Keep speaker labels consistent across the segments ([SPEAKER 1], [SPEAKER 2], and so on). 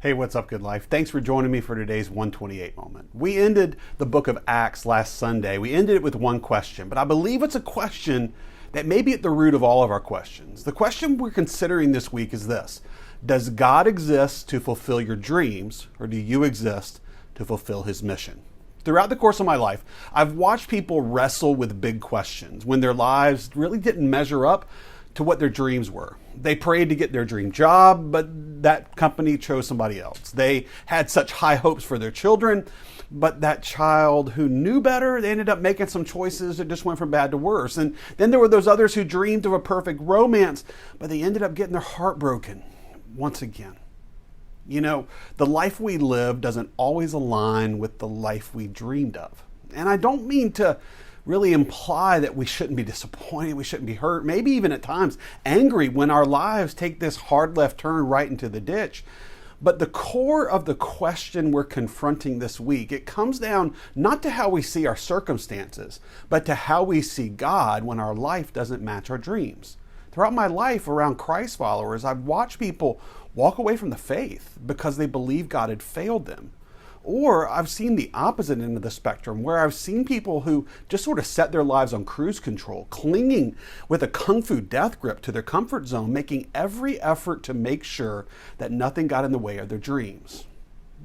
[SPEAKER 1] Hey, what's up, Good Life? Thanks for joining me for today's 128 moment. We ended the book of Acts last Sunday. We ended it with one question, but I believe it's a question that may be at the root of all of our questions. The question we're considering this week is this: does God exist to fulfill your dreams, or do you exist to fulfill his mission? Throughout the course of my life, I've watched people wrestle with big questions when their lives really didn't measure up to what their dreams were. They prayed to get their dream job, but that company chose somebody else. They had such high hopes for their children, but that child who knew better, they ended up making some choices that just went from bad to worse. And then there were those others who dreamed of a perfect romance, but they ended up getting their heart broken once again. You know, the life we live doesn't always align with the life we dreamed of. And I don't mean to really imply that we shouldn't be disappointed, we shouldn't be hurt, maybe even at times angry when our lives take this hard left turn right into the ditch. But the core of the question we're confronting this week, it comes down not to how we see our circumstances, but to how we see God when our life doesn't match our dreams. Throughout my life around Christ followers, I've watched people walk away from the faith because they believe God had failed them. Or I've seen the opposite end of the spectrum, where I've seen people who just sort of set their lives on cruise control, clinging with a kung fu death grip to their comfort zone, making every effort to make sure that nothing got in the way of their dreams.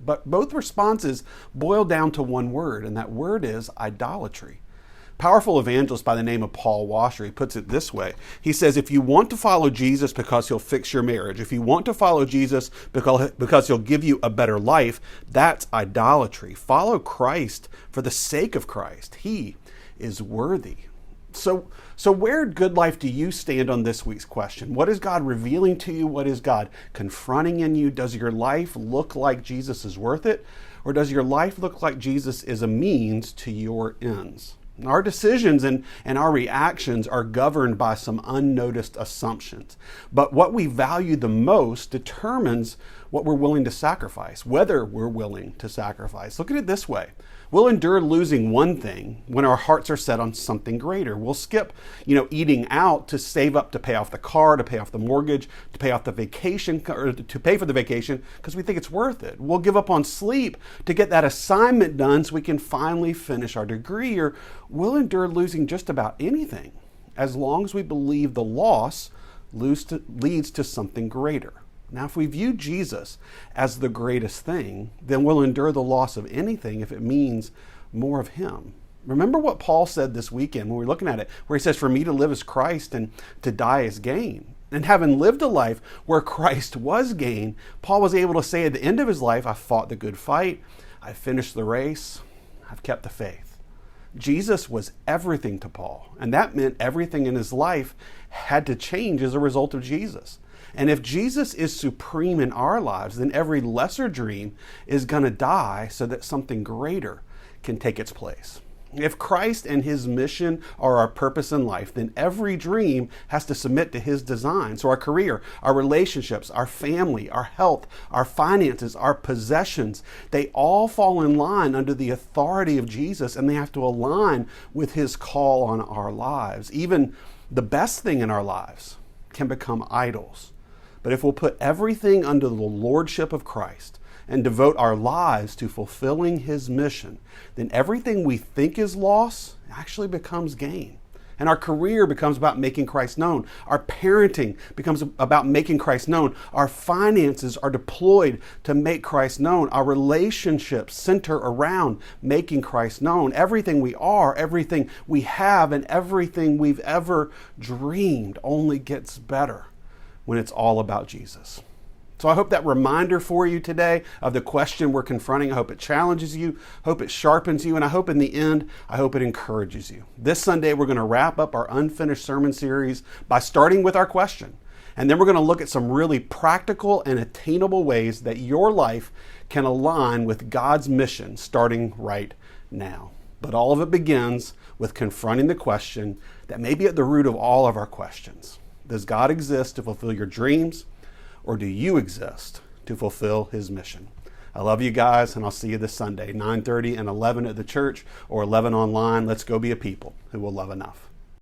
[SPEAKER 1] But both responses boil down to one word, and that word is idolatry. Powerful evangelist by the name of Paul Washer, he puts it this way. He says, if you want to follow Jesus because he'll fix your marriage, if you want to follow Jesus because he'll give you a better life, that's idolatry. Follow Christ for the sake of Christ. He is worthy. So where, Good Life, do you stand on this week's question? What is God revealing to you? What is God confronting in you? Does your life look like Jesus is worth it? Or does your life look like Jesus is a means to your ends? Our decisions and our reactions are governed by some unnoticed assumptions. But what we value the most determines what we're willing to sacrifice, whether we're willing to sacrifice. Look at it this way. We'll endure losing one thing when our hearts are set on something greater. We'll skip, eating out to save up to pay off the car, to pay off the mortgage, to pay off the vacation, or to pay for the vacation because we think it's worth it. We'll give up on sleep to get that assignment done so we can finally finish our degree, or we'll endure losing just about anything as long as we believe the loss leads to something greater. Now, if we view Jesus as the greatest thing, then we'll endure the loss of anything if it means more of him. Remember what Paul said this weekend when we were looking at it, where he says, for me to live is Christ and to die is gain. And having lived a life where Christ was gain, Paul was able to say at the end of his life, I fought the good fight, I finished the race, I've kept the faith. Jesus was everything to Paul, and that meant everything in his life had to change as a result of Jesus. And if Jesus is supreme in our lives, then every lesser dream is going to die so that something greater can take its place. If Christ and his mission are our purpose in life, then every dream has to submit to his design. So our career, our relationships, our family, our health, our finances, our possessions, they all fall in line under the authority of Jesus, and they have to align with his call on our lives. Even the best thing in our lives can become idols. But if we'll put everything under the lordship of Christ and devote our lives to fulfilling his mission, then everything we think is loss actually becomes gain. And our career becomes about making Christ known. Our parenting becomes about making Christ known. Our finances are deployed to make Christ known. Our relationships center around making Christ known. Everything we are, everything we have, and everything we've ever dreamed only gets better when it's all about Jesus. So I hope that reminder for you today of the question we're confronting, I hope it challenges you, hope it sharpens you, and I hope in the end, I hope it encourages you. This Sunday, we're going to wrap up our unfinished sermon series by starting with our question. And then we're going to look at some really practical and attainable ways that your life can align with God's mission starting right now. But all of it begins with confronting the question that may be at the root of all of our questions. Does God exist to fulfill your dreams, or do you exist to fulfill his mission? I love you guys, and I'll see you this Sunday, 9:30 and 11 at the church, or 11 online. Let's go be a people who will love enough.